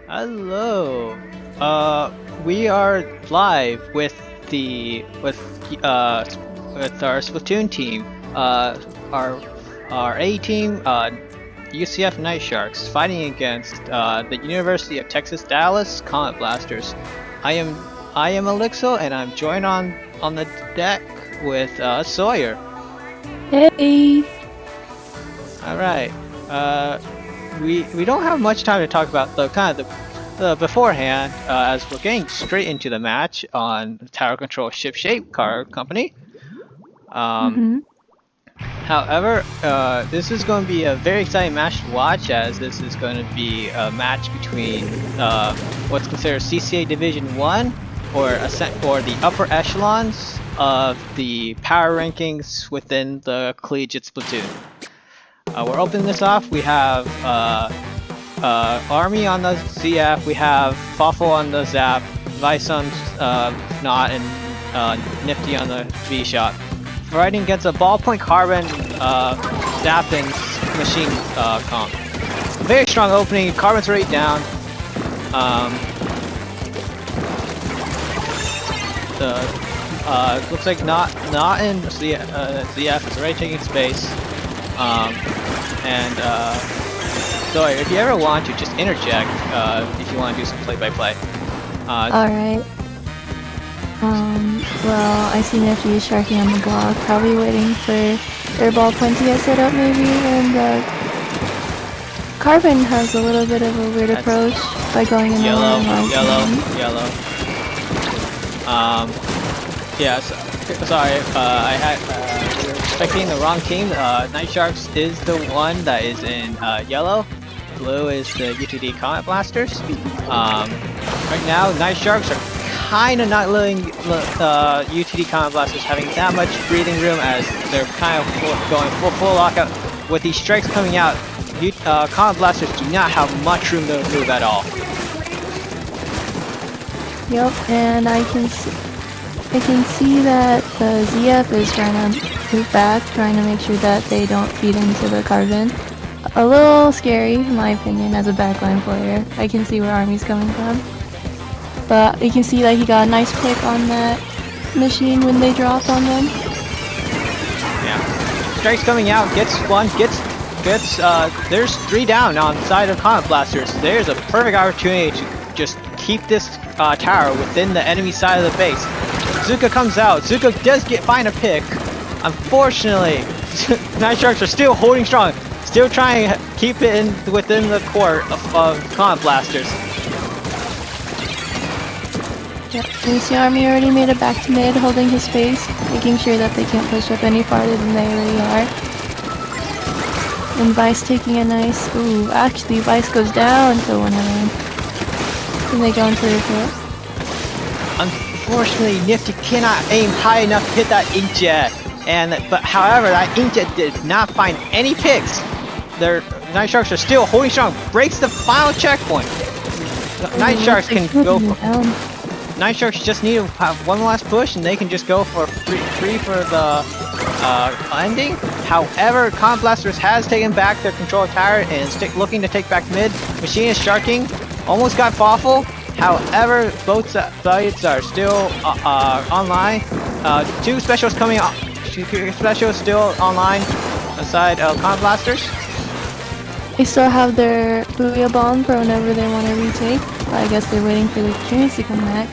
Hello. We are live with our Splatoon team. Our A team, UCF Night Sharks, fighting against the University of Texas Dallas Comet Blasters. I am Elixo, and I'm joined on the deck with Sawyer. Hey! All right. We don't have much time to talk about the beforehand, as we're getting straight into the match on Tower Control Ship Shape Car Company. However, this is going to be a very exciting match to watch, as this is going to be a match between what's considered CCA Division 1 or the upper echelons of the power rankings within the collegiate Splatoon. We're opening this off. We have Army on the ZF, we have Fawful on the Zap, Vice on Not, and Nifty on the V-Shot. Fighting against a Ballpoint Carbon, Zap, and Machine comp. Very strong opening. Carbon's already down. Looks like Not in ZF is already taking space. So if you ever want to, just interject if you want to do some play-by-play. Alright. Well, I see Nifty is sharking on the block, probably waiting for their ballpoint to get set up maybe, and Carbon has a little bit of a weird approach by going in yellow. Yeah, sorry, I had we were expecting the wrong team. Night Sharks is the one that is in yellow. Blue is the UTD Comet Blasters. Right now, Night Sharks are kind of not letting UTD Comet Blasters having that much breathing room, as they're kind of going full lockout. With these strikes coming out, Comet Blasters do not have much room to move at all. Yep, and I can see that the ZF is trying to move back, trying to make sure that they don't feed into the Carbon. A little scary, in my opinion, as a backline player. I can see where Army's coming from. But you can see that he got a nice pick on that machine when they dropped on them. Yeah. Strikes coming out, gets one, there's 3 down on the side of Comet Blasters. There's a perfect opportunity to just keep this tower within the enemy side of the base. Zuka comes out. Zuka does find a pick. Unfortunately, Night Sharks are still holding strong. Still trying to keep it within the court of Comet Blasters. Yep, and the Army already made it back to mid, holding his space, making sure that they can't push up any farther than they already are. And Vice taking a nice... Ooh, actually Vice goes down to 1 lane. And they go into the pit. Unfortunately, Nifty cannot aim high enough to hit that inkjet. But however, that inkjet did not find any picks. Their Night Sharks are still holding strong. Breaks the final checkpoint. Night Sharks can go for... Night Sharks just need to have one last push, and they can just go for free for the ending. However, Comet Blasters has taken back their control of tower and is looking to take back mid. Machine is sharking. Almost got Fawful. However, both sides are still online. 2 specials coming up. 2 specials still online aside of Comet Blasters. They still have their Booyah Bomb for whenever they want to retake. But I guess they're waiting for the opportunity to come back.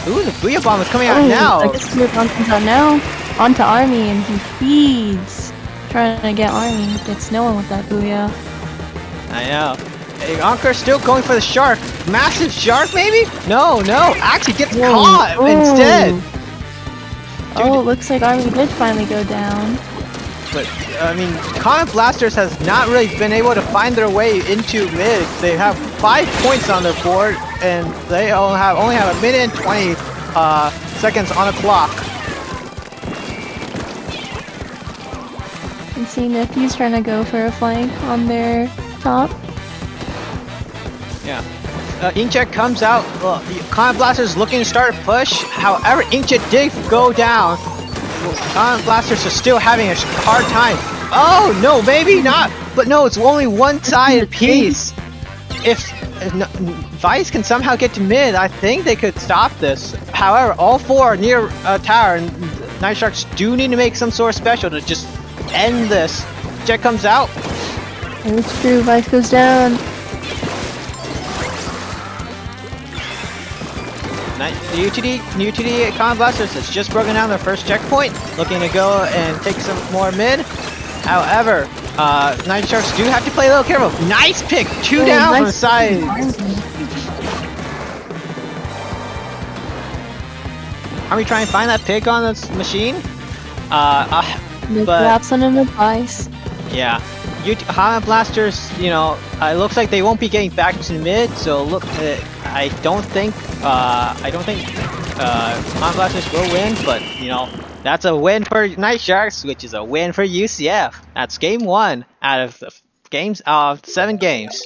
Ooh, the Booyah Bomb is coming out now! I guess the Booyah Bomb comes out now. Onto Army, and he feeds. Trying to get Army. Gets no one with that Booyah. I know. Hey, Anker's still going for the shark. Massive shark, maybe? No, actually gets caught instead. Dude. Oh, it looks like Army did finally go down. But, I mean, Comet Blasters has not really been able to find their way into mid. They have 5 points on their board, and they only have 1 minute and 20 seconds on the clock. You can see Nifty's trying to go for a flank on their top. Yeah. Inkjet comes out. Comet Blasters looking to start a push. However, Inkjet did go down. Comet Blasters are still having a hard time. Oh no, maybe not. But no, it's only one side piece. If Vice can somehow get to mid, I think they could stop this. However, all four are near tower, and Night Sharks do need to make some sort of special to just end this. Jet comes out. It's true, Vice goes down. The UTD Comet Blasters has just broken down their first checkpoint, looking to go and take some more mid. However, Night Sharks do have to play a little careful. Nice pick! Two down from the side. Are we trying to find that pick on this machine? But Perhaps on an advice. yeah, Comet Blasters, you know, it looks like they won't be getting back to mid. So look, I don't think Comet Blasters will win, but you know, that's a win for Night Sharks, which is a win for UCF. That's game 1 out of the 7 games.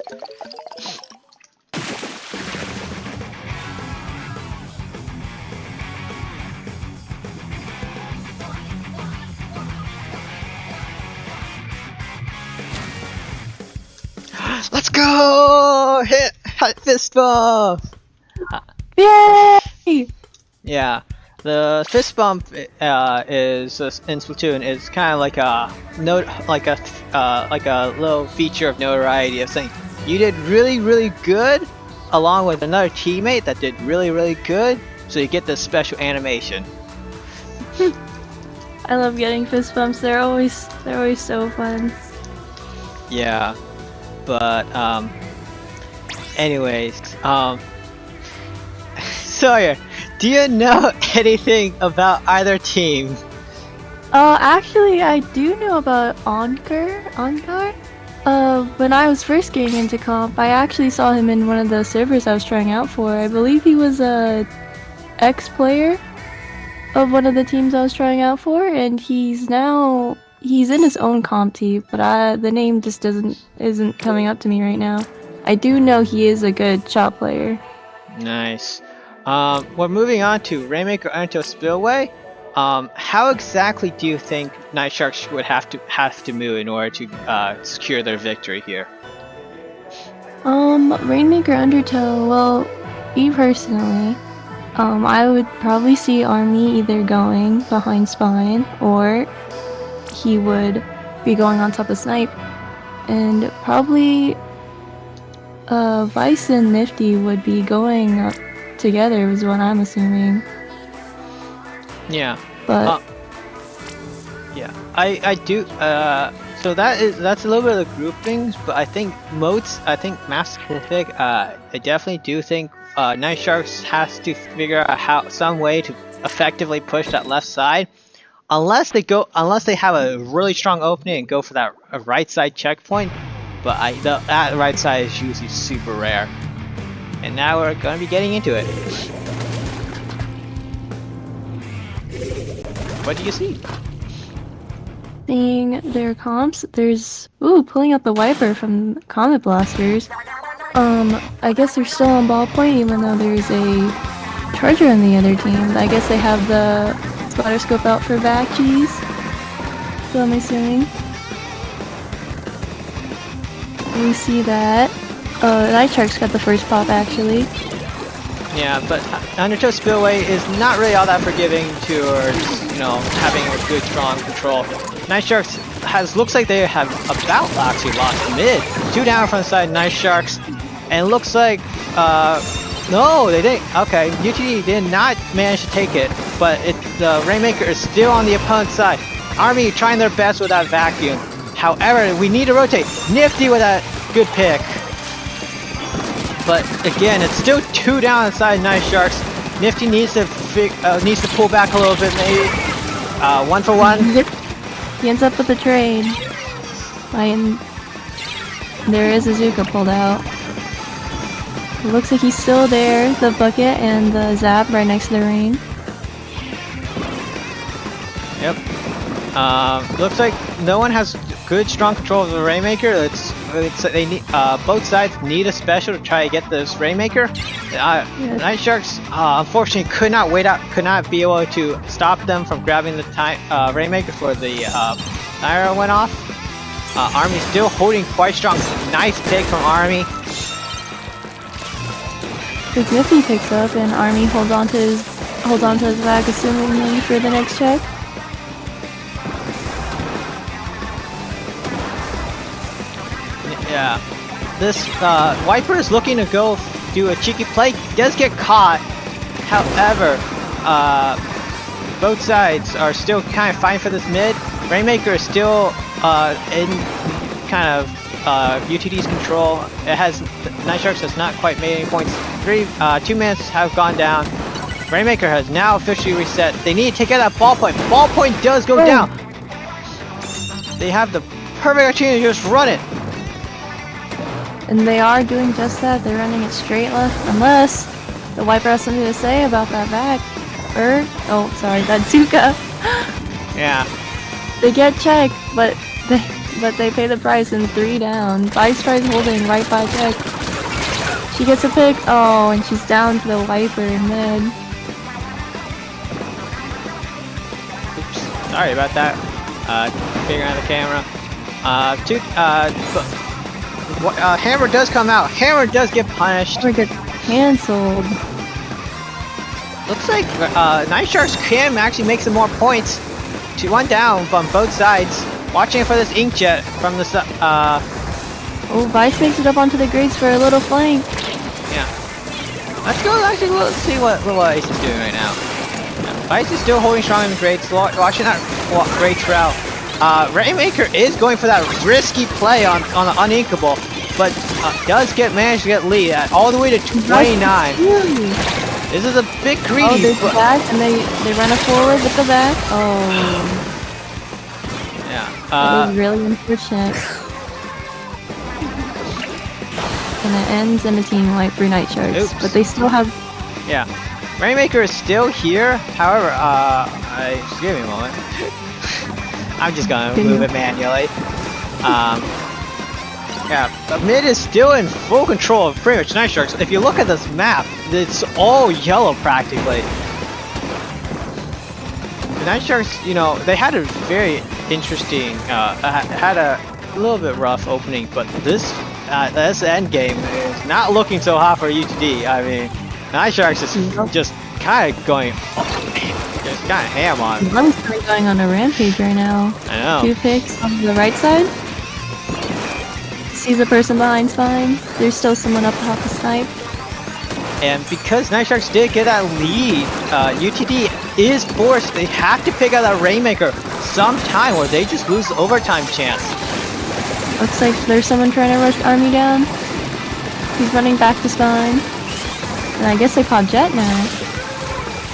Let's go! Hit fist bump! Yay! Yeah, the fist bump is in Splatoon is kind of like a little feature of notoriety of saying you did really good, along with another teammate that did really good, so you get this special animation. I love getting fist bumps. They're always so fun. Yeah, but anyways, Sawyer, do you know anything about either team? Actually, I do know about Onkar. When I was first getting into comp, I actually saw him in one of the servers I was trying out for. I believe he was a ex-player of one of the teams I was trying out for, and he's in his own comp team, but the name just isn't coming up to me right now. I do know he is a good shot player. Nice. We're moving on to Rainmaker Undertow Spillway. How exactly do you think Night Sharks would have to move in order to secure their victory here? Rainmaker Undertow, well, me personally, I would probably see Army either going behind Spine, or he would be going on top of Snipe. And probably Vice and Nifty would be going up together, is what I'm assuming. Yeah. But yeah, I do. So that's a little bit of the groupings, but I think Mass Pacific, I definitely do think Night Sharks has to figure out some way to effectively push that left side, unless they have a really strong opening and go for that right side checkpoint. But that right side is usually super rare. And now we're gonna be getting into it. What do you see? seeing their comps, there's pulling out the wiper from Comet Blasters. I guess they're still on ballpoint even though there's a charger on the other team. I guess they have the spotter scope out for back cheese. So I'm assuming. We see that. Night Shark's got the first pop actually. Yeah, but Undertow Spillway is not really all that forgiving towards, you know, having a good, strong control. Night Sharks looks like they have about actually lost mid. 2 down from the side, Night Sharks, and it looks like, no, they didn't. Okay, UTD did not manage to take it, but the Rainmaker is still on the opponent's side. Army trying their best with that vacuum. However, we need to rotate. Nifty with that good pick. But again, it's still 2 down inside Night Sharks. Nifty needs to pull back a little bit, maybe. 1 for 1. He ends up with the trade. There is a Zuka pulled out. It looks like he's still there. The bucket and the zap right next to the rain. Yep. Looks like no one has good, strong control of the Rainmaker. They need both sides need a special to try to get this Rainmaker. Yes. Night Sharks unfortunately could not be able to stop them from grabbing the Rainmaker before the arrow went off. Army still holding quite strong. Nice pick from Army. Big Nippy picks up and Army holds on to his back, assumingly for the next check. Yeah, this Wiper is looking to go do a cheeky play. Does get caught. However, both sides are still kind of fighting for this mid. Rainmaker is still in kind of UTD's control. It has Night Sharks has not quite made any points. 2 minutes have gone down. Rainmaker has now officially reset. They need to take out that ballpoint. Ballpoint does go down. They have the perfect opportunity to just run it. And they are doing just that. They're running it straight left, unless the Wiper has something to say about that back. Oh, sorry, that Zuka. Yeah. They get checked, but they pay the price in 3 down. Vice tries holding right by check. She gets a pick. Oh, and she's down to the Wiper in mid. Oops. Sorry about that. Figuring out the camera. Hammer does come out. Hammer does get punished. Hammer gets cancelled. Looks like Night Sharks can actually make some more points. 1 down from both sides. Watching for this inkjet from the Oh, Vice makes it up onto the grates for a little flank. Yeah. Let's see what Ace is doing right now. Yeah. Vice is still holding strong in the grates. Watching that grates route. Rainmaker is going for that risky play on the uninkable, but does manage to get lead at all the way to 29. This is a bit greedy. Oh, there's the back, and they run it forward with the back. Oh. Yeah. That is really unfortunate. And it ends in a team wipe for Night Sharks. Oops. But they still have... Yeah. Rainmaker is still here. However, just give me a moment. I'm just gonna move it manually. Yeah, the mid is still in full control of pretty much Night Sharks. If you look at this map, it's all yellow practically. The Night Sharks, you know, they had a very interesting, had a little bit rough opening, but this end game is not looking so hot for UTD. I mean, Night Sharks is just kind of going, just kind of ham on. I'm kind of going on a rampage right now. I know. 2 picks on the right side. Sees a person behind spine. There's still someone up top to snipe. And because Night Sharks did get that lead, UTD is forced. They have to pick out that Rainmaker sometime or they just lose the overtime chance. Looks like there's someone trying to rush Army down. He's running back to spine. And I guess they caught Jet now.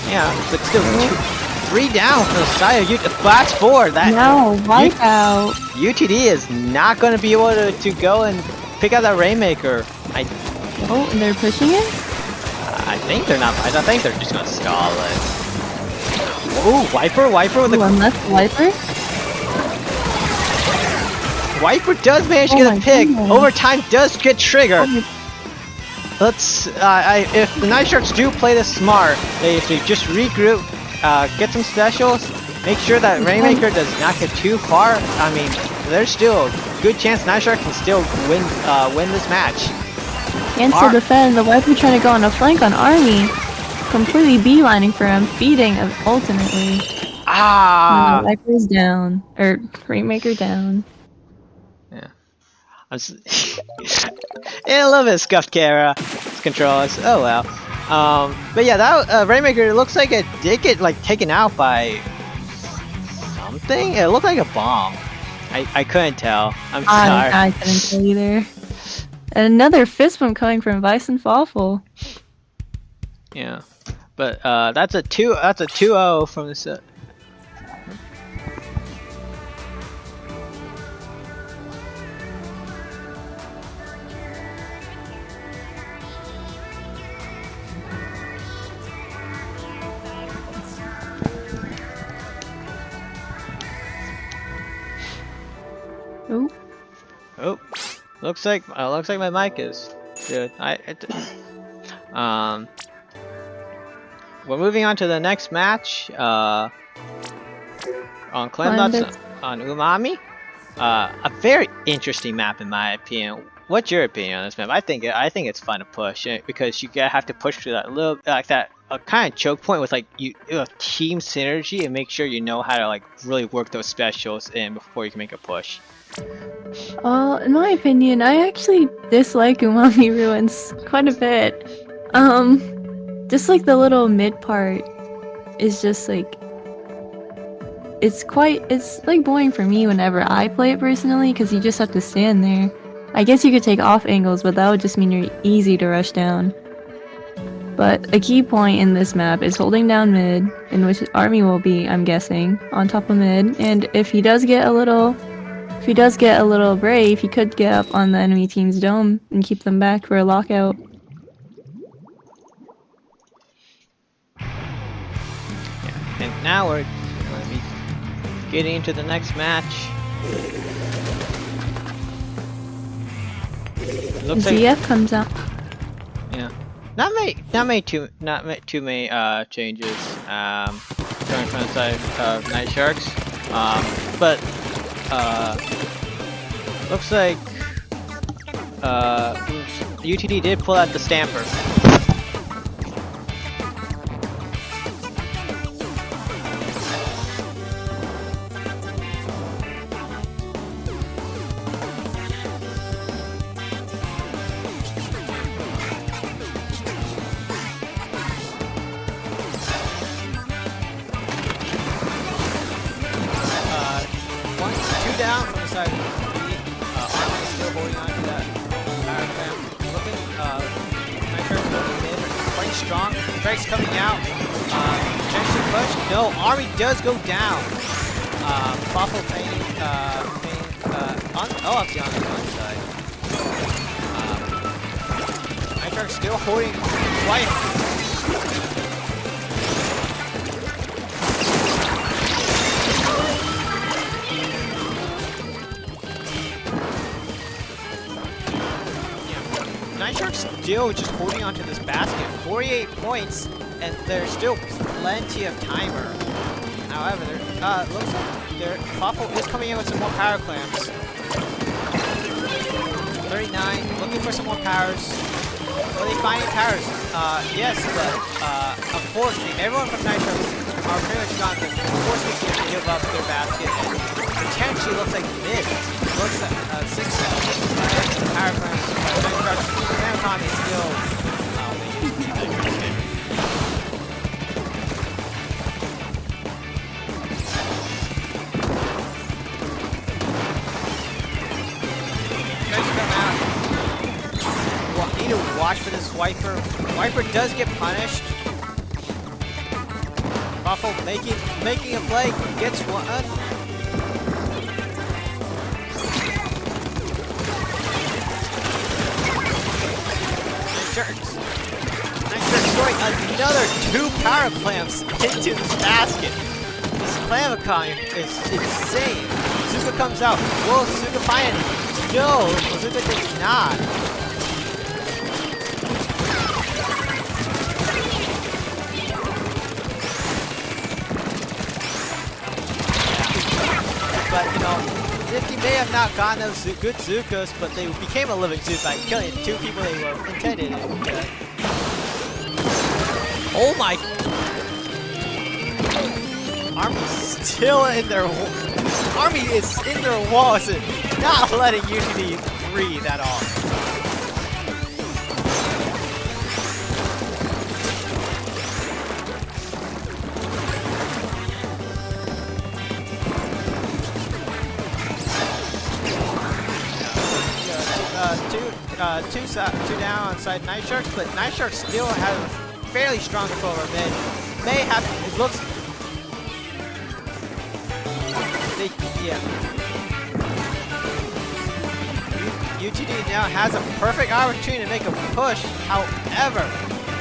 Yeah, but still 3 down from the side of UTD. Flash forward. No, wipe out. UTD is not going to be able to go and pick out that Rainmaker. Oh, and they're pushing it? I think they're not. I think they're just going to stall it. Oh, Wiper with the... One left Wiper? Wiper does manage to get a pick. goodness. Overtime does get triggered. Let's, if the Night Sharks do play this smart, they just regroup, get some specials, make sure that Rainmaker does not get too far. I mean, there's still a good chance Night Sharks can still win this match. Can still defend. The Wiper trying to go on a flank on Army. Completely beelining for him, feeding ultimately. Ah! And the Wiper's down. Or, Rainmaker down. Yeah. I love it, scuffed camera controllers. Oh well. But yeah, that Rainmaker looks like it did get taken out by something. It looked like a bomb. I couldn't tell. I'm sorry. I couldn't tell either. Another fist bump coming from Bison Fawful. Yeah, but that's a 2-0 from the set. Oh, looks like my mic is good. We're moving on to the next match. On Clem, on Umami. A very interesting map in my opinion. What's your opinion on this map? I think it's fun to push because you have to push through that little like that kind of choke point with like team synergy and make sure you know how to like really work those specials in before you can make a push. In my opinion, I actually dislike Umami Ruins quite a bit. Just like the little mid part is just like it's like boring for me whenever I play it personally because you just have to stand there. I guess you could take off angles, but that would just mean you're easy to rush down. But a key point in this map is holding down mid, in which Army will be, I'm guessing, on top of mid. And if he does get a little brave, he could get up on the enemy team's dome and keep them back for a lockout. Yeah. And now we're going to be getting into the next match. Looks ZF comes out. Yeah. Not too many changes going from the side of Night Sharks. But looks like UTD did pull out the Stamper. 2 down from the side of UTD. Army is still holding on to that power clamp. Looking, Nitro holding mid, quite strong. Drake's coming out. Jensen push. No, Army does go down. Buffalo playing, actually on the one side. Nitro still holding quite. Nitro still just holding onto this basket. 48 points, and there's still plenty of timer. However, looks like Fafo is coming in with some more power clamps. 39, looking for some more powers. Are they finding powers? Yes, but unfortunately, everyone from Nitro are pretty much gone to force to give up their basket. And potentially looks like mid. Looks like 6 power clamps. Nitro is still. Need to watch for this Wiper. Wiper does get punished. Buffalo making a play, gets one. Nice throwing another 2 power clamps into this basket. This clam economy is insane. Zuka comes out. Will Zuka find it? No, Zuka does not. But, you know, he may have not gotten those good Zukas, but they became a living Zuka by killing 2 people they were intended to kill. Oh my! Army's still in their... Army is in their walls and not letting UTD breathe at all. Two down on side Night Sharks, but Night Sharks still have fairly strong control over mid. May have, it looks, UTD now has a perfect opportunity to make a push. However,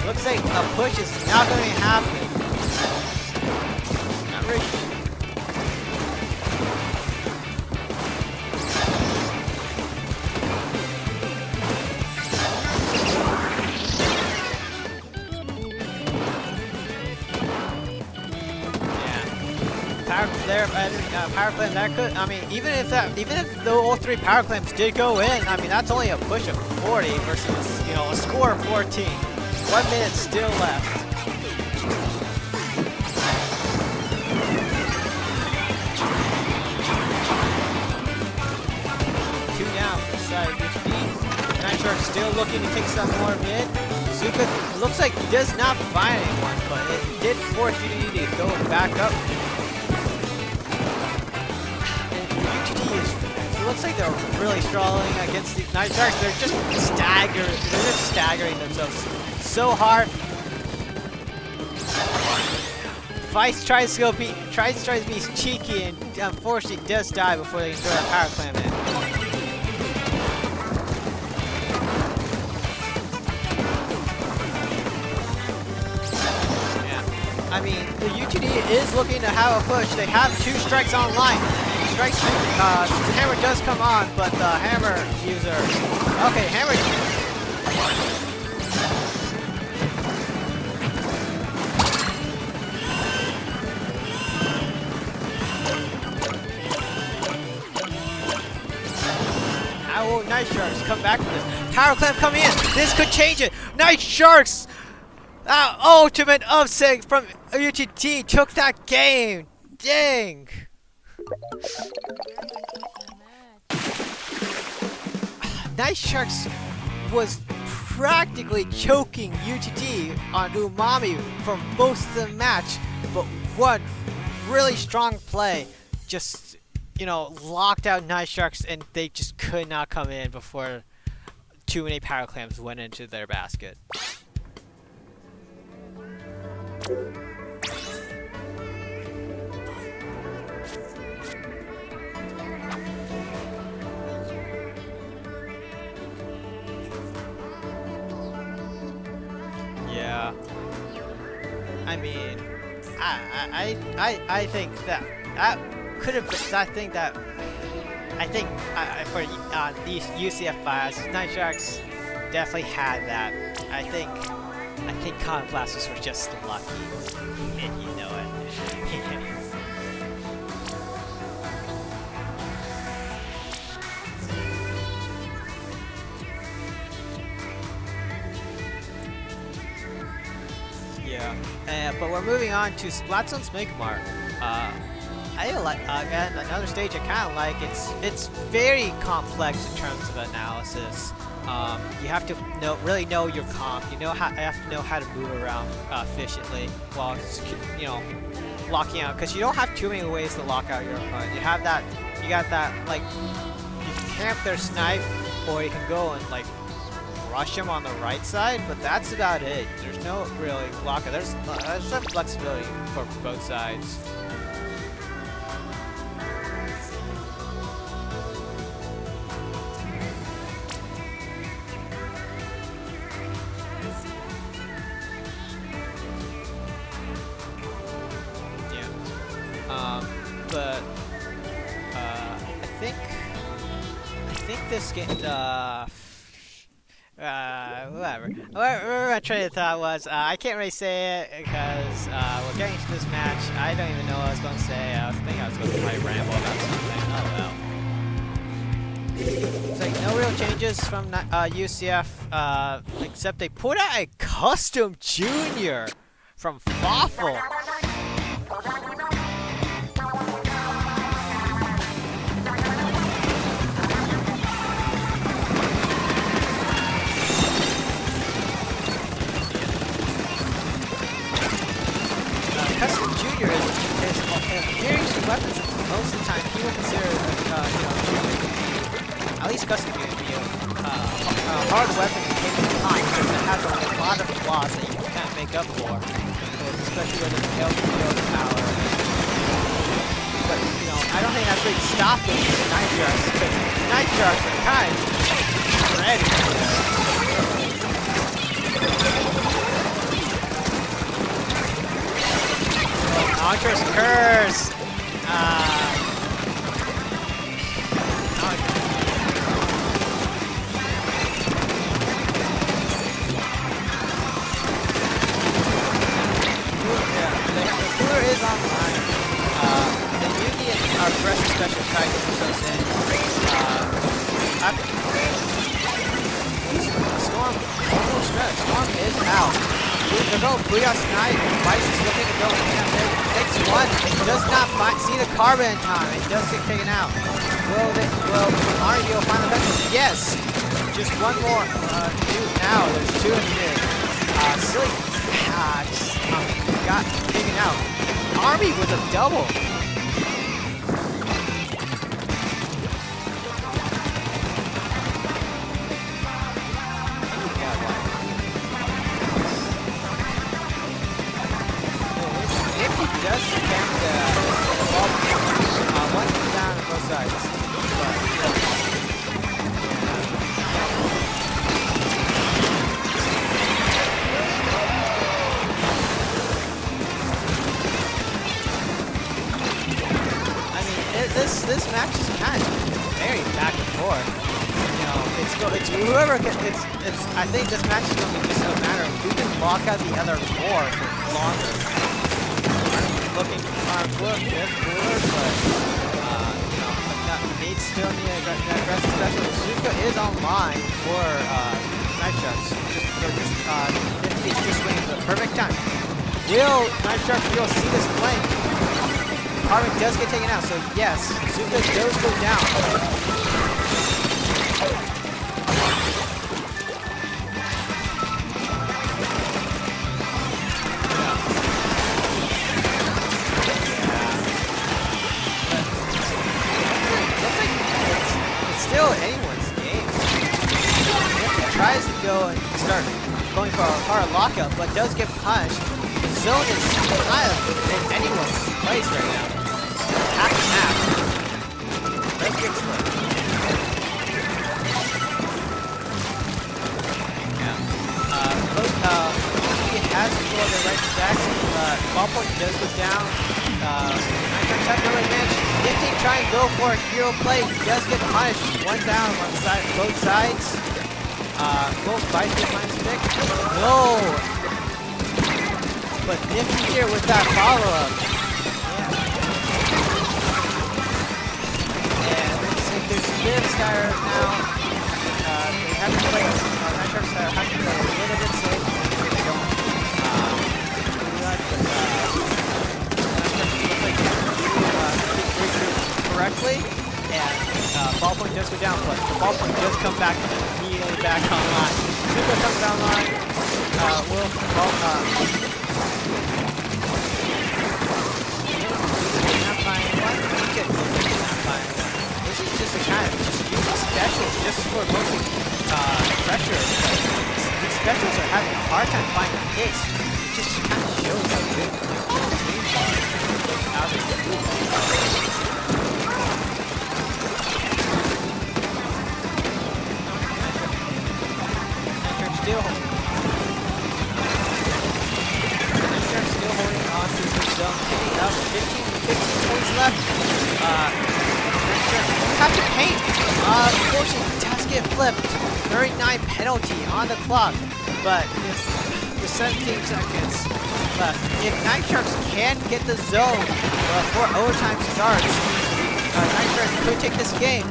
looks like a push is not going to happen. Not really. their power clam. That could, I mean, even if the all 3 power clams did go in, I mean, that's only a push of 40 versus, you know, a score of 14. 1 minute still left. Two down for the side of UTD. Night Shark still looking to take some more mid. Zuka looks like does not find anyone, but it did force UTD to go back up. UTD it looks like they're really struggling against these Night Sharks. They're just staggering themselves so hard. Vice tries to be cheeky and unfortunately does die before they can throw that power clam in. I mean, the UTD is looking to have a push. They have 2 strikes online. Strikes, the hammer does come on, but the hammer user. Okay, hammer. How will Night Sharks come back from this? Power clam coming in. This could change it. Night Sharks. Ultimate upset from UTD took that game. Dang. Night Sharks was practically choking UTD on Umami for most of the match, but one really strong play just, you know, locked out Night Sharks, and they just could not come in before too many power clams went into their basket. Yeah. I mean, I think that could have been. I think for these UCF bias, Night Sharks definitely had that. I think Comet Blasters were just lucky, and you know it. Yeah, but we're moving on to Splatzone's Megmar. I like again another stage I kind of like. It's very complex in terms of analysis. You have to really know your comp. You have to know how to move around efficiently while locking out. Because you don't have too many ways to lock out your opponent. You got that like you can camp their snipe, or you can go and like rush them on the right side. But that's about it. There's no really lockout. There's some flexibility for both sides. But I think this game, whatever. Whatever my train of thought was, I can't really say it because we're getting to this match. I don't even know what I was going to say. I was thinking I was going to probably ramble about something. Oh well. It's like no real changes from UCF, except they put out a custom junior from Fawful. Custom Junior is using weapons most of the time. People consider junior, at least Custom Junior, to be a hard weapon to take in time because it has a lot of flaws that you can't make up for, especially with its build power. But I don't think that's really stopped them from Night Sharks, because Night Sharks are kind of ready for this. Montrous Curse! The cooler is online. takes him out. They're going Booyah Snipe. Vice is looking to go in there. Takes one. Does not see the carbon in time. It does get taken out. Will Army will find the best? Yes. Just one more. Dude, now there's two in mid. Silly. Just got taken out. Army with a double. Just kept the ball one down on both sides. I mean, this match is kind of very back and forth. You know, it's whoever can. I think this match is going to be just a matter of who can block out the other more for longer. Looking cooler, but you know, needs still need an aggressive special. Zuka is online for Night Sharks. It's just waiting for the perfect time. Will Night Sharks see this playing? Carbon does get taken out, so yes, Zuka does go down. Anyone's game. He tries to go and start going for a hard lockup, but does get punched. The zone is kind of in anyone's place right now. Half and half. Does get split. Yeah. He has control of the right stack. Ballpoint does go down. Night have no advantage. Nifty try and go for a hero play. He does get punished. One down on side, both sides. Both Vice minus pick. No! But Nifty here with that follow-up. Yeah. And there's Lives that are now. They have to play. Night Sharks that have to play a little bit safe. They don't do that, but correctly, and ballpoint does go down, but the ballpoint does come back immediately back online. Zuko comes online. This is just a kind of using specials just for mostly pressure. These specials are having a hard time finding hits. It just kind of shows how good the teams are. How they do still holding on to the zone. Hitting up 15 points left. Have to paint. Unfortunately, does get flipped. 39 penalty on the clock. But with 17 seconds left, if Night Sharks can get the zone before overtime starts, Night Sharks could take this game.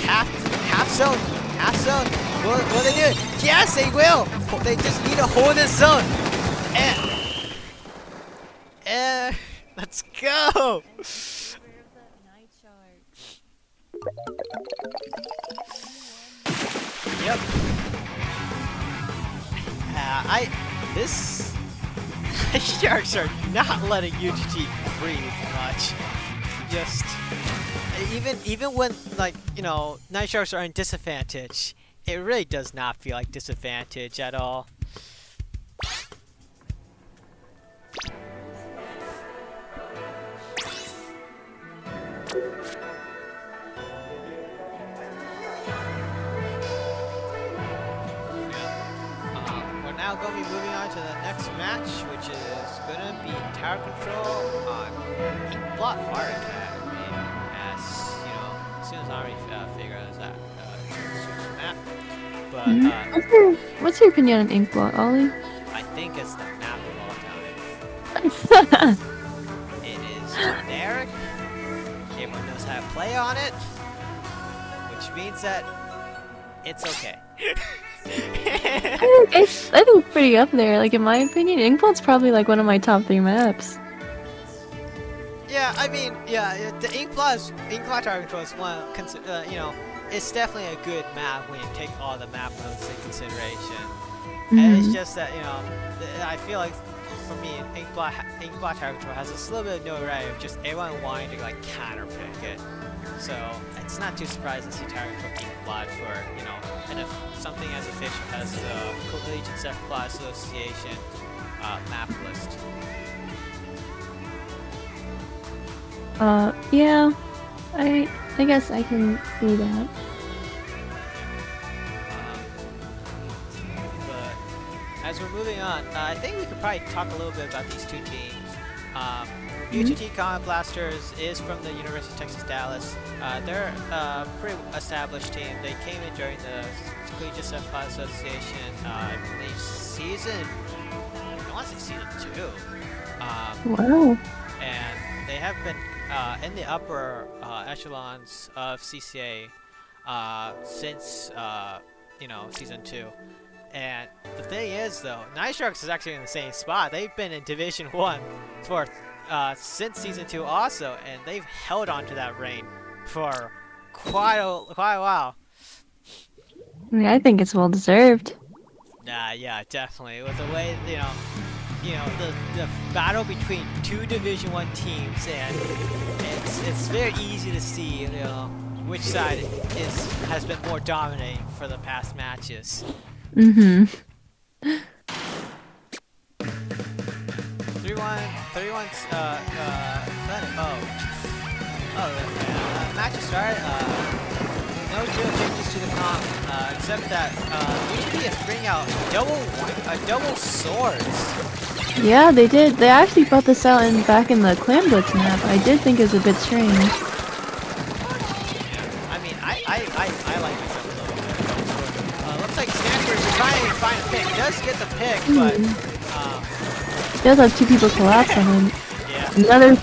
Half zone. Will they do it? Yes, they will. They just need to hold this zone. And let's go. Yep. This Sharks are not letting UTD breathe much. Just even when, like, you know, Night Sharks are in disadvantage, it really does not feel like disadvantage at all. We're now going to be moving on to the next match, which is going to be Tower Control on Block Fire Academy. As you know, as soon as I already figure out that switch map. But what's your opinion on Inkblot, Ollie? I think it's the map of all time. It is generic. Everyone knows how to play on it, which means that it's okay. I think it's pretty up there. Like in my opinion, Inkblot's probably like one of my top 3 maps. Yeah, I mean, yeah, the Inkblot Tower Control is one, you know, it's definitely a good map when you take all the map modes in consideration. And it's just that, you know, I feel like for me, Inkblot Tower Control has this little bit of notoriety of just everyone wanting to like counterpick it. So it's not too surprising to see Tower Control Inkblot for, you know, and if something as official as the Collegiate Self-Plot Association map list. Yeah, I guess I can see that. But as we're moving on, I think we could probably talk a little bit about these two teams. UTD Comet Blasters is from the University of Texas Dallas. They're a pretty established team. They came in during the Collegiate Self-Plot Association, I believe I want to say season 2. Wow. And they have been in the upper echelons of CCA since you know, season 2. And the thing is, though, Night Sharks is actually in the same spot. They've been in Division 1 for since season 2 also, and they've held on to that reign for quite a while. I mean, I think it's well deserved. Yeah, definitely. With the way, you know, the battle between 2 Division 1 teams, and it's very easy to see, you know, which side has been more dominating for the past matches. 3-1's match started. No real changes to the comp, except that UTD is bringing out double swords. Yeah, they did. They actually brought this out back in the Clan Blitz map. I did think it was a bit strange. Yeah, I mean, I like this a little bit. Looks like Stanford is trying to find a pick. He does get the pick, but he does have 2 people collapse on him. yeah.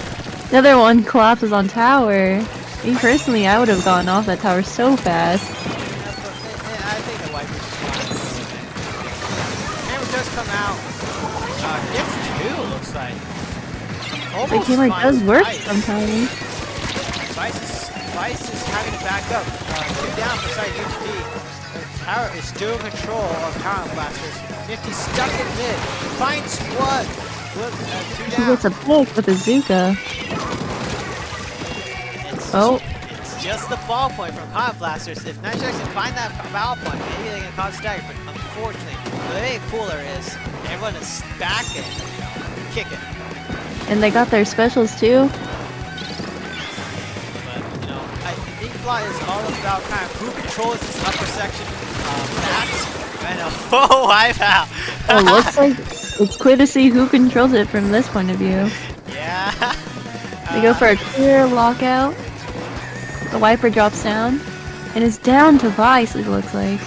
Another one collapses on tower. Me personally, I would have gotten off that tower so fast. I think the Viper's just fine. Hammer does come out. Gets 2, looks like. The Almost camera does finds work Vice. sometimes. Vice is having to back up. 2 down for side UTD. The tower is still in control of Tower Blasters. Nifty stuck in mid. Finds one. Look, 2 He down. gets a pick with a Zuka. It's just the ball point from Comet Blasters. If Night Sharks can find that ball point, maybe they can cause stagger. But unfortunately, what they made cooler is everyone is backing, you know, kick it. And they got their specials too. But you know, I think Inkblot is all about kind of who controls this upper section maps and a full wipeout. It looks like it's clear to see who controls it from this point of view. Yeah. They go for a clear lockout. The Viper drops down. And is down to Vice, it looks like.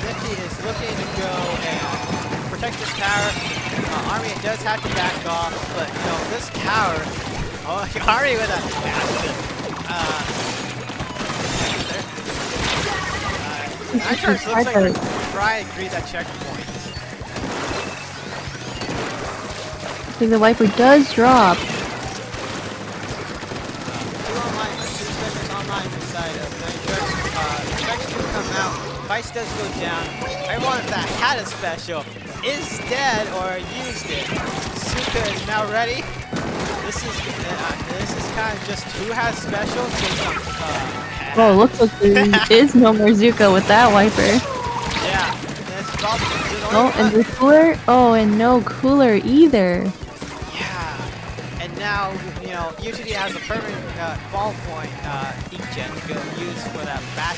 Nifty is looking to go and protect this tower. Army does have to back off, but you know, this tower. Oh, Army with a bastion. Night Sharks looks like they're trying to create that checkpoint. I think the Viper does drop. 2 specials online inside of the Sharks. Sharks do come out. Vice does go down. Everyone that had a special is dead or used it. Suka is now ready. This is kind of just who has specials. Oh, it looks like there is no more Zuka with that Viper. Yeah. Oh, and the cooler? Oh, and no cooler either. Yeah. And now, you know, UTD has a perfect ballpoint inkjet to go use for that bat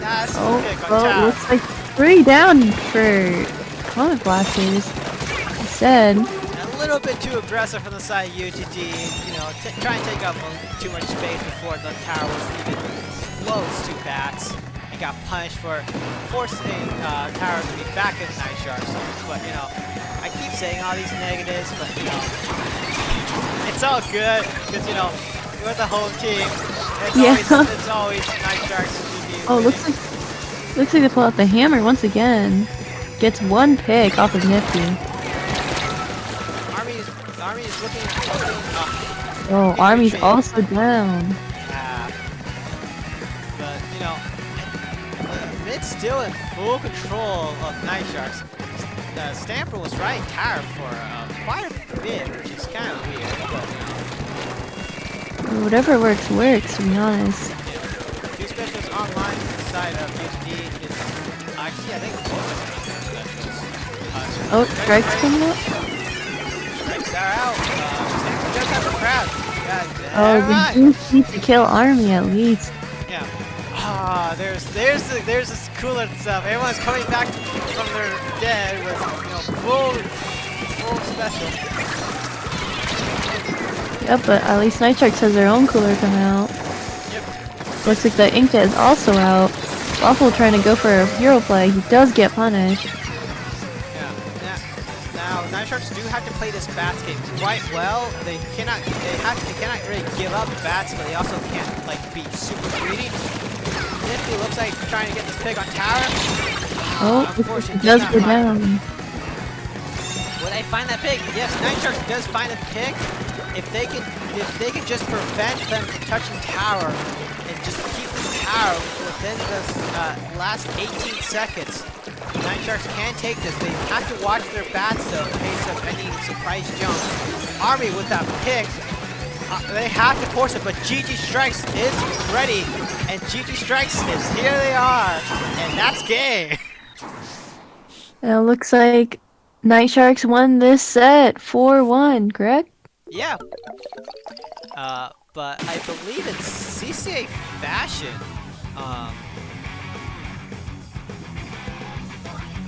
That's Oh, pick on well, it top. looks like 3 down for Comet Blasters. Instead, A little bit too aggressive from the side of UTD, you know, try and take up too much space before the tower was even close to bats. And got punished for forcing tower to be back in Night Sharks. But, you know, I keep saying all these negatives, but, you know, it's all good, because, you know, we're the whole team. Yeah. It's always Night Sharks. Oh, looks like they pull out the hammer once again. Gets one pick off of Nifty. Army is looking. Oh, Army's also down. But you know, Mid's still in full control of Night Sharks. Stamper was riding tower for quite a bit, which is kind of weird. But, Whatever works, to be honest. yeah. Two specials online inside of UTD is actually, I think, both of them specials. Oh, Strike's coming up? Strikes are out. Stamper does have a crowd. Oh, the Juice needs to kill Army at least. Yeah. Ah, there's this cooler stuff. Everyone's coming back from their dead with full special. Yep, but at least Night Sharks has their own cooler come out. Yep. Looks like the Inkjet is also out. Waffle trying to go for a hero play. He does get punished. Yeah. Now Night Sharks do have to play this bats game quite well. They cannot really give up bats, but they also can't be super greedy. Nifty looks like trying to get this pig on tower. Oh, Unfortunately, it does go down. Will they find that pig? Yes, Night Sharks does find a pig. If they can just prevent them from touching tower and just keep this tower within the last 18 seconds, Night Sharks can take this. They have to watch their bats though in case of any surprise jumps. Army with that pig. They have to force it, but GG Strikes is ready, and GG Strikes is here. They are, and that's game. It looks like Night Sharks won this set 4-1, correct? Yeah. But I believe it's CCA fashion.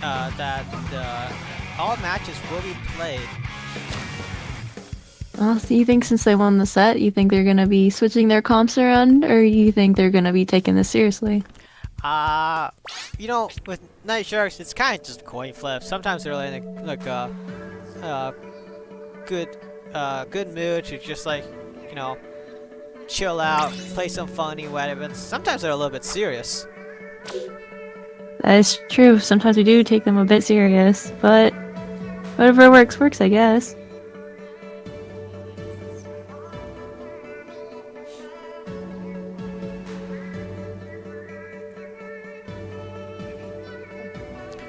That all matches will be played. So you think since they won the set, you think they're gonna be switching their comps around, or you think they're gonna be taking this seriously? With Night Sharks, it's kind of just a coin flip. Sometimes they're in a good mood to just chill out, play some funny whatever. Sometimes they're a little bit serious. That is true. Sometimes we do take them a bit serious, but whatever works, I guess.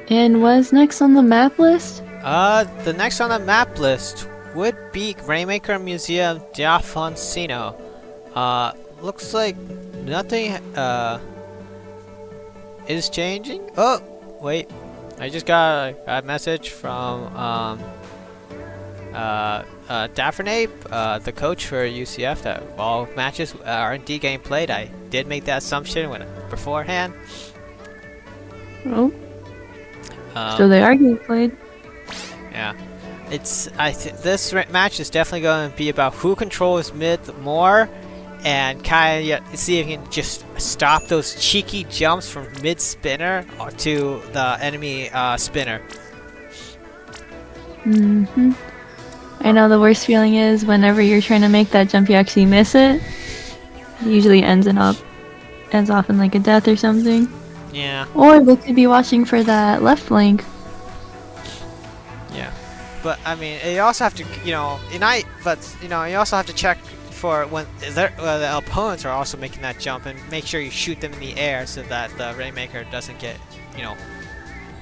And what's next on the map list? The next on the map list would be Rainmaker Museum D'Alfonsino. Looks like nothing is changing. Oh, wait. I just got a message from Daphne, the coach for UCF, that all matches are indeed getting played. I did make that assumption beforehand. Oh. So they are getting played. Yeah. This match is definitely going to be about who controls mid more, and kind of see if you can just stop those cheeky jumps from mid spinner to the enemy spinner. I know the worst feeling is whenever you're trying to make that jump, you actually miss it. It usually ends off in like a death or something. Yeah. Or they could be watching for that left flank. Yeah. But I mean, you also have to, you also have to check for when the opponents are also making that jump, and make sure you shoot them in the air so that the Rainmaker doesn't get,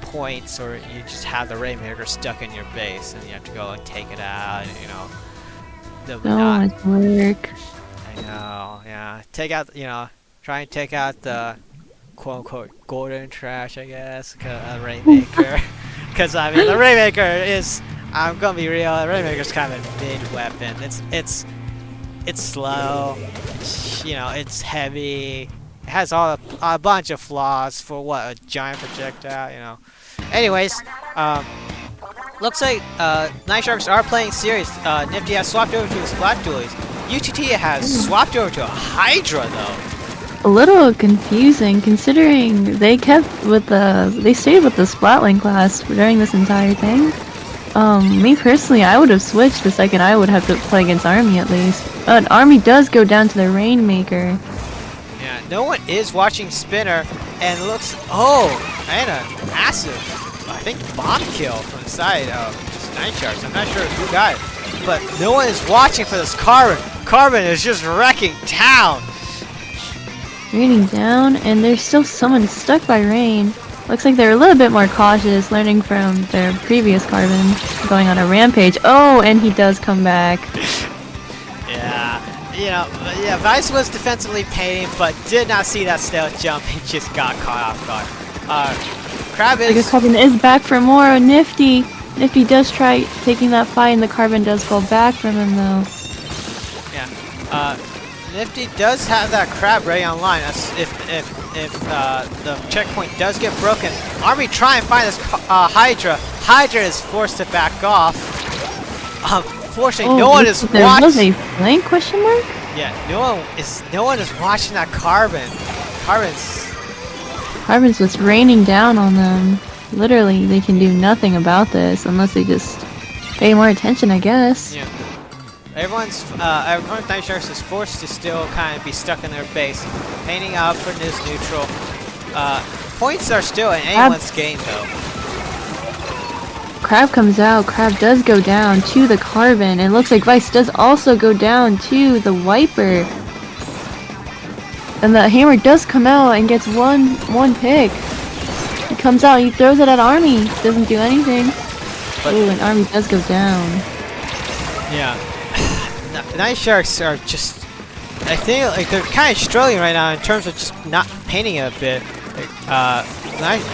points, or you just have the Rainmaker stuck in your base and you have to go and take it out. So much work. I know. Yeah. Try and take out the quote-unquote golden trash, I guess, Rainmaker. Because I mean, the Rainmaker is, I'm gonna be real, the Rainmaker's kind of a mid-weapon. It's slow, it's heavy, it has a bunch of flaws for a giant projectile, Anyways, looks like Night Sharks are playing serious. Nifty has swapped over to the Splat Dualies. UTD has swapped over to a Hydra, though. A little confusing considering they stayed with the Splatling class during this entire thing. Me personally, I would have switched the second I would have to play against Army at least. But Army does go down to the Rainmaker. Yeah, no one is watching Spinner, and it looks, oh, and a massive, I think, bomb kill from the side of Night Sharks. I'm not sure who got it, but no one is watching for this Carbon. Carbon is just wrecking town. Raining down, and there's still someone stuck by rain. Looks like they're a little bit more cautious, learning from their previous Carbon, going on a rampage. Oh, and he does come back. Yeah, you know, yeah, Vice was defensively painting, but did not see that stealth jump and just got caught off guard. Crab is... Carbon is back for more. Nifty. Nifty does try taking that fight, and the Carbon does fall back from him, though. Yeah, Nifty does have that crab ready online. If the checkpoint does get broken, Army try and find this Hydra. Hydra is forced to back off. Unfortunately, no one is watching. There was a flank question mark? Yeah, no one is watching that Carbon. Carbon's what's raining down on them. Literally, they can do nothing about this unless they just pay more attention, I guess. Yeah. Everyone's Night Sharks is forced to still kind of be stuck in their base, painting out for this neutral. Points are still in anyone's game though. Crab comes out. Crab does go down to the Carbon, and it looks like Vice does also go down to the Wiper. And the Hammer does come out and gets one pick. He comes out, he throws it at Army. Doesn't do anything. Ooh, and Army does go down. Yeah. Night Sharks are just, I think, like, they're kind of struggling right now in terms of just not painting it a bit.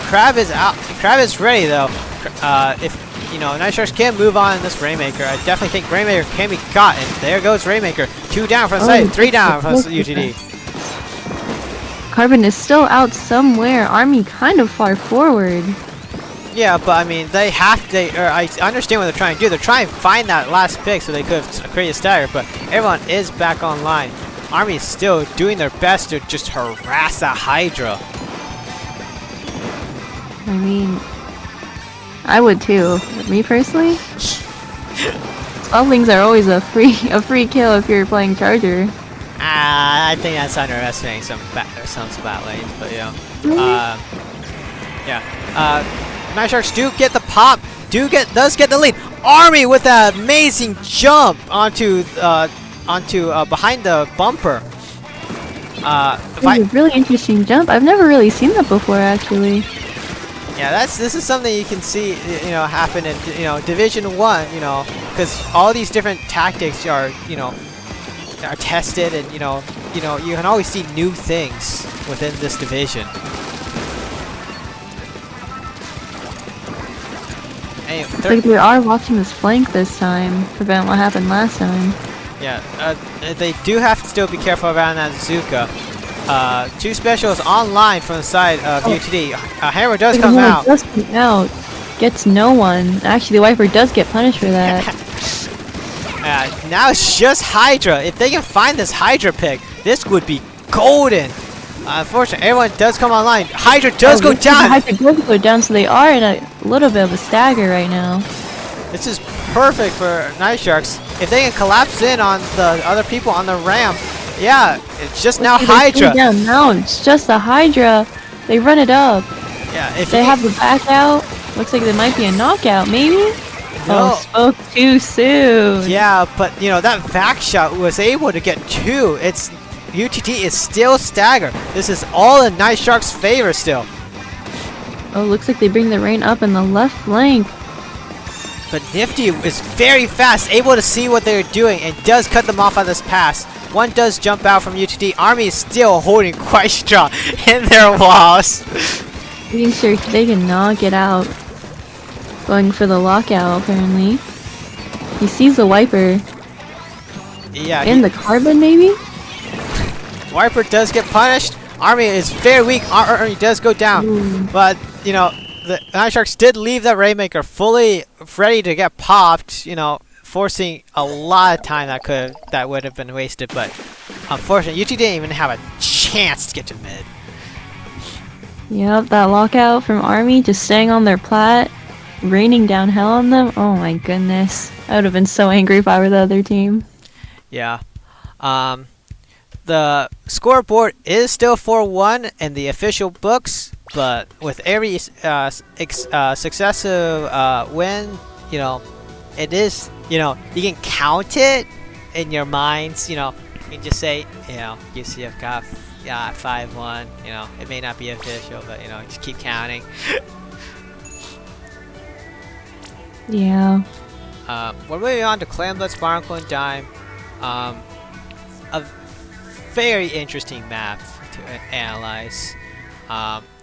Crab is out. Crab is ready though. If you know, Night Sharks can move on in this Rainmaker, I definitely think Rainmaker can be caught. And there goes Rainmaker. 2 down from the side, 3 down from UTD. Carbon is still out somewhere. Army kind of far forward. Yeah, but I mean, they have to. Or I understand what they're trying to do. They're trying to find that last pick so they could create a stagger. But everyone is back online. Army is still doing their best to just harass that Hydra. I mean, I would too. Me personally, Swellings are always a free kill if you're playing Charger. I think that's underestimating some spot lanes, but yeah. Night Sharks do get the pop, does get the lead. Army with that amazing jump onto behind the bumper. It's a really interesting jump. I've never really seen that before, actually. Yeah, this is something you can see, you know, happen in, you know, Division 1, you know, because all these different tactics are, you know, are tested, and you can always see new things within this division. Anyway, like we are watching this flank this time, prevent what happened last time. Yeah, they do have to still be careful around that Zuka. 2 specials online from the side of UTD. Hammer does come out. Does come out. Gets no one. Actually, the Wiper does get punished for that. Now it's just Hydra. If they can find this Hydra pick, this would be golden. Unfortunately, everyone does come online. Hydra does go down. Hydra does go down, so they are in a little bit of a stagger right now. This is perfect for Night Sharks. If they can collapse in on the other people on the ramp, yeah, it's just now Hydra. Down. No, it's just the Hydra. They run it up. Yeah, if they have the back out. Looks like there might be a knockout, maybe? No. Oh, spoke too soon. Yeah, but you know, that back shot was able to get 2. It's UTD is still staggered. This is all in Night Sharks' favor still. Oh, looks like they bring the rain up in the left flank. But Nifty is very fast, able to see what they're doing, and does cut them off on this pass. One does jump out from UTD. Army is still holding quite strong in their walls. Making sure they can knock it out. Going for the lockout, apparently. He sees the Wiper. Yeah. And the Carbon, maybe? Wiper does get punished. Army is very weak. Army does go down. Ooh. But, you know, the Night Sharks did leave that Rainmaker fully ready to get popped, you know, forcing a lot of time that would have been wasted. But unfortunately, UT didn't even have a chance to get to mid. Yep, that lockout from Army just staying on their plat, raining down hell on them. Oh my goodness. I would have been so angry if I were the other team. Yeah. the scoreboard is still 4-1 in the official books, but with every successive win, you know, it is, you know, you can count it in your minds. You know, you can just say, you know, UCF got 5-1. You know, it may not be official, but you know, just keep counting. Yeah. We're moving on to Clan Blitz, Barnacle, and Dime. A very interesting map to analyze,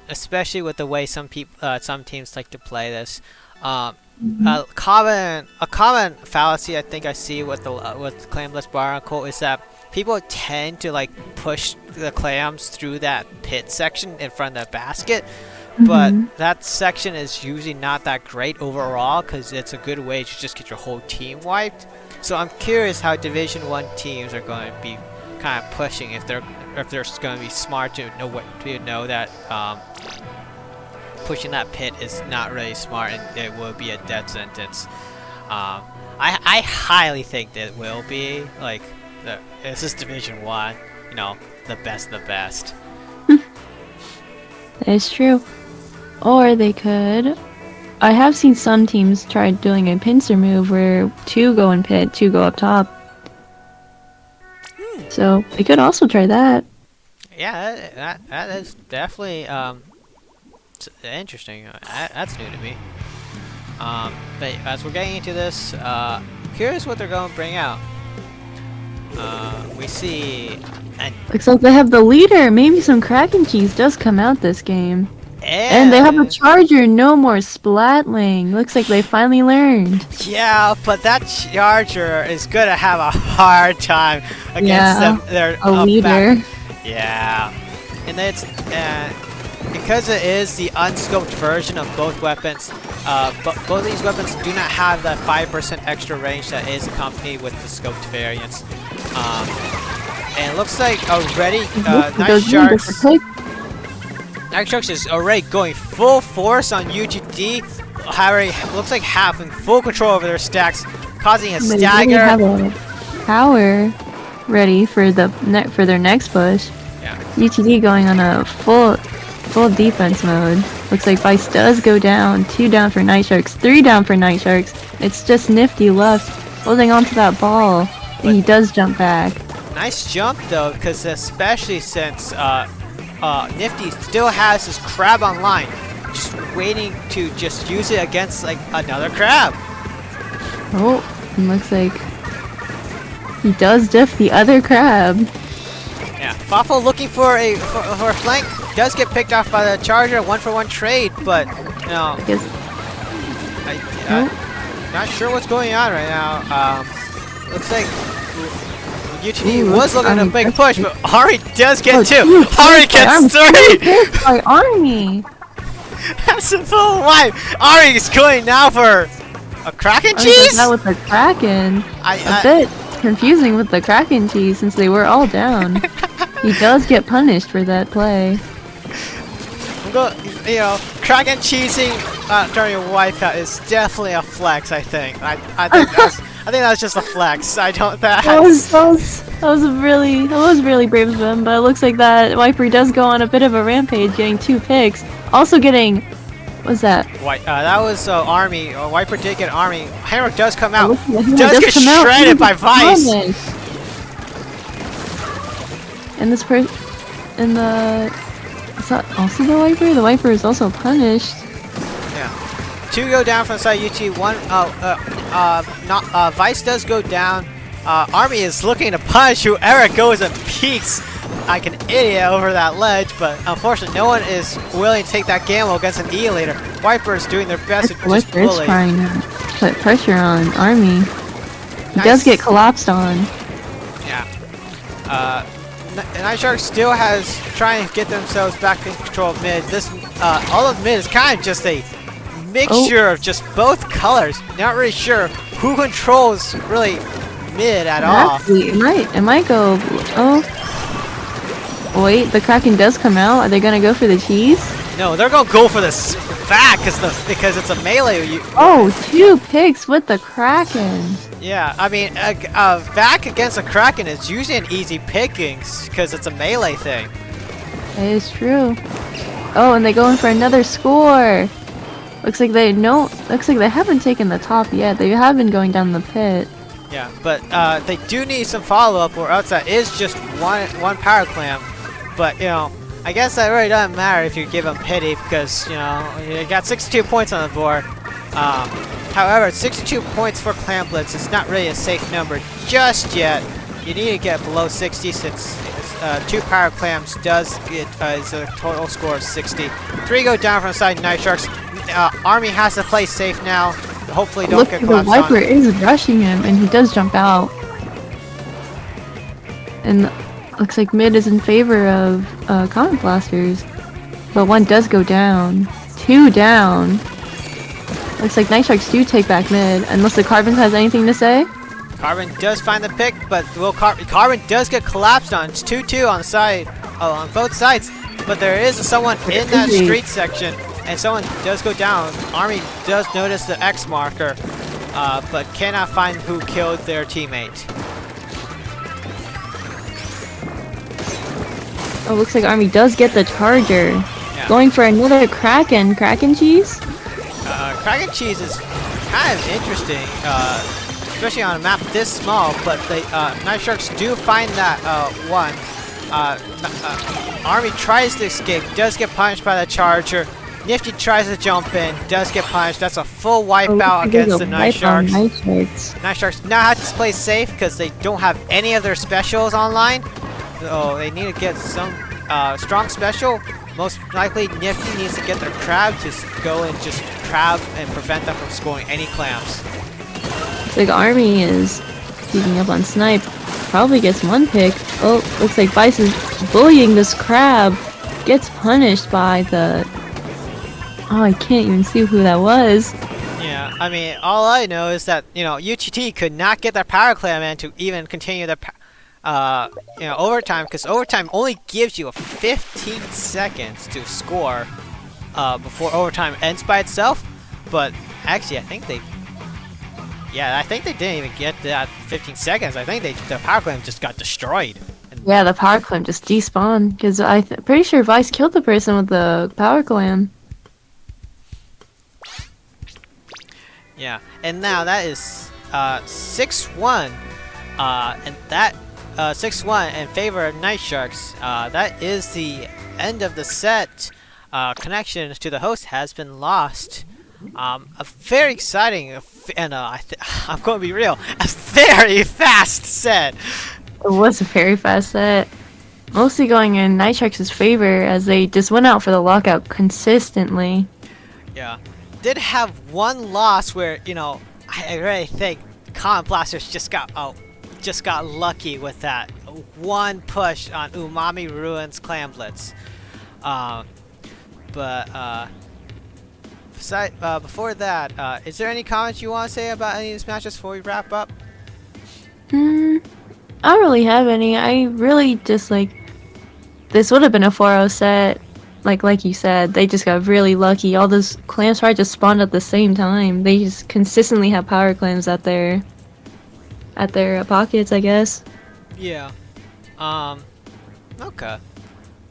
especially with the way some teams like to play this. A common fallacy I think I see with Clan Blitz Barnacle is that people tend to like push the clams through that pit section in front of the basket. But that section is usually not that great overall because it's a good way to just get your whole team wiped. So I'm curious how Division 1 teams are going to be kind of pushing if they're going to be smart to know that pushing that pit is not really smart and it will be a dead sentence. I highly think that it will be like this is Division 1, you know, the best of the best. That is true. Or they could. I have seen some teams try doing a pincer move where 2 go in pit, 2 go up top. So they could also try that. Yeah, that is definitely interesting. That's new to me. But as we're getting into this, curious what they're going to bring out. We see. Looks like they have the leader. Maybe some Kraken cheese does come out this game. And they have a charger, no more splatling. Looks like they finally learned. Yeah, but that charger is gonna have a hard time against them. They're a leader. Yeah, and it's because it is the unscoped version of both weapons. But both of these weapons do not have that 5% extra range that is accompanied with the scoped variants. And it looks like already Night Sharks is already going full force on UTD. Looks like having full control over their stacks, causing a stagger. They have a power ready for their next push. Yeah. UTD going on a full defense mode. Looks like Vice does go down. 2 down for Night Sharks. 3 down for Night Sharks. It's just Nifty left, holding onto that ball. And he does jump back. Nice jump though, because especially since Nifty still has his crab online, just waiting to just use it against like another crab. Oh, it looks like he does diff the other crab. Yeah, Fafo looking for a flank, does get picked off by the charger, 1-for-1 trade, but you know, not sure what's going on right now. Looks like UTD was looking at a big push, but Ari does get 2. Ari gets 3! By Army! That's a full wipe! Ari is going now for a Kraken cheese? That with the Kraken. A bit confusing with the Kraken cheese since they were all down. He does get punished for that play. You know, Kraken cheesing during a wipeout is definitely a flex, I think. I think that's just a flex. I don't. That was really brave of him, but it looks like that Viper does go on a bit of a rampage, getting 2 picks. Also getting, what's that? That was Army. Viper did get Army. Henrik does come out. Does get shredded by Vice. And this is that also the Viper? The Viper is also punished. Yeah. 2 go down from the side UT. 1. Vice does go down. Army is looking to punish whoever goes and peeks like an idiot over that ledge, but unfortunately no one is willing to take that gamble against an E-later. Viper is doing their best to just bully. Viper is trying to put pressure on Army. He does get collapsed on. Yeah. Night Shark still has trying to get themselves back in control of mid. This all of mid is kind of just a mixture of just both colors. Not really sure who controls really mid at all. It might go. Oh, wait, the Kraken does come out. Are they gonna go for the cheese? No, they're gonna go for this back because it's a melee. Oh, 2 picks with the Kraken. Yeah, I mean, back against a Kraken is usually an easy pickings because it's a melee thing. That is true. Oh, and they go in for another score. Looks like they haven't taken the top yet. They have been going down the pit. Yeah, but they do need some follow-up, or else that is just one power clamp. But you know, I guess that really doesn't matter if you give them pity because you know you got 62 points on the board. However, 62 points for clamplets is not really a safe number just yet. You need to get below 60 since 2 power clamps does get is a total score of 60. 3 go down from the side Night Sharks. Army has to play safe now. Hopefully don't get collapsed on. The Viper is rushing him and he does jump out. And looks like mid is in favor of Comet Blasters. But 1 does go down. 2 down. Looks like Night Sharks do take back mid, unless the Carbon has anything to say. Carbon does find the pick, but Carbon does get collapsed on. It's 2-2 on the side, on both sides. But there is someone in that street section, and someone does go down. Army does notice the X marker, but cannot find who killed their teammate. Oh, looks like Army does get the Charger. Yeah. Going for another Kraken. Kraken cheese? Kraken cheese is kind of interesting, especially on a map this small, but the Night Sharks do find that one. Army tries to escape, does get punished by the Charger. Nifty tries to jump in, does get punished. That's a full wipeout against the Night Sharks. Night Sharks now have to play safe because they don't have any of their specials online. So they need to get some strong special. Most likely, Nifty needs to get their crab to go and just crab and prevent them from scoring any clamps. Like Army is keeping up on Snipe. Probably gets 1 pick. Oh, looks like Vice is bullying this crab. Gets punished by the... Oh, I can't even see who that was. Yeah, I mean, all I know is that, you know, UTD could not get their power clam in to even continue their overtime, because overtime only gives you 15 seconds to score before overtime ends by itself. But actually, I think they didn't even get that 15 seconds. I think the power clam just got destroyed. Yeah, the power clam just despawned because pretty sure Vice killed the person with the power clam. Yeah, and now that is 6-1, and that 6-1 in favor of Night Sharks. That is the end of the set. Connection to the host has been lost. A very exciting and I'm going to be real, a very fast set. It was a very fast set. Mostly going in Night Sharks' favor as they just went out for the lockout consistently. Yeah. Did have 1 loss where, you know, I really think Comet Blasters just got lucky with that 1 push on Umami Ruins Clamblets. Before that, is there any comments you want to say about any of these matches before we wrap up? I don't really have any. I really just this would have been a 4-0 set. Like you said, they just got really lucky. All those clams probably just spawned at the same time. They just consistently have power clams at their pockets, I guess. Yeah. Okay.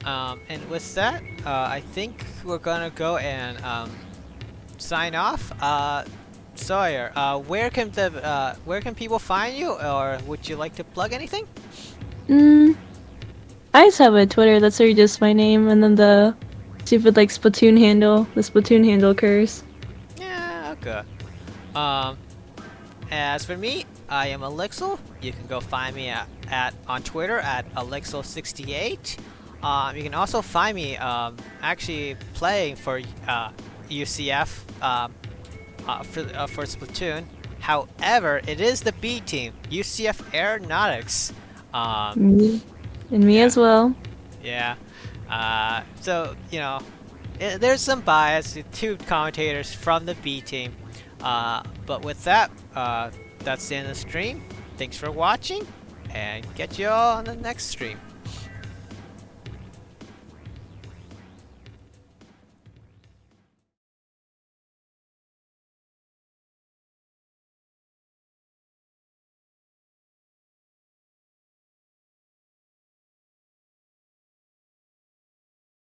And with that, I think we're gonna go and sign off. Sawyer, where can people find you, or would you like to plug anything? I just have a Twitter. That's already just my name, and then the stupid Splatoon handle, the Splatoon handle curse. Yeah, okay. As for me, I am Elixel. You can go find me on Twitter at Elixel68. You can also find me actually playing for UCF for Splatoon. However, it is the B team, UCF Aeronautics. Me as well. Yeah. So, you know, there's some bias to 2 commentators from the B team. But with that, that's the end of the stream. Thanks for watching, and catch you all on the next stream.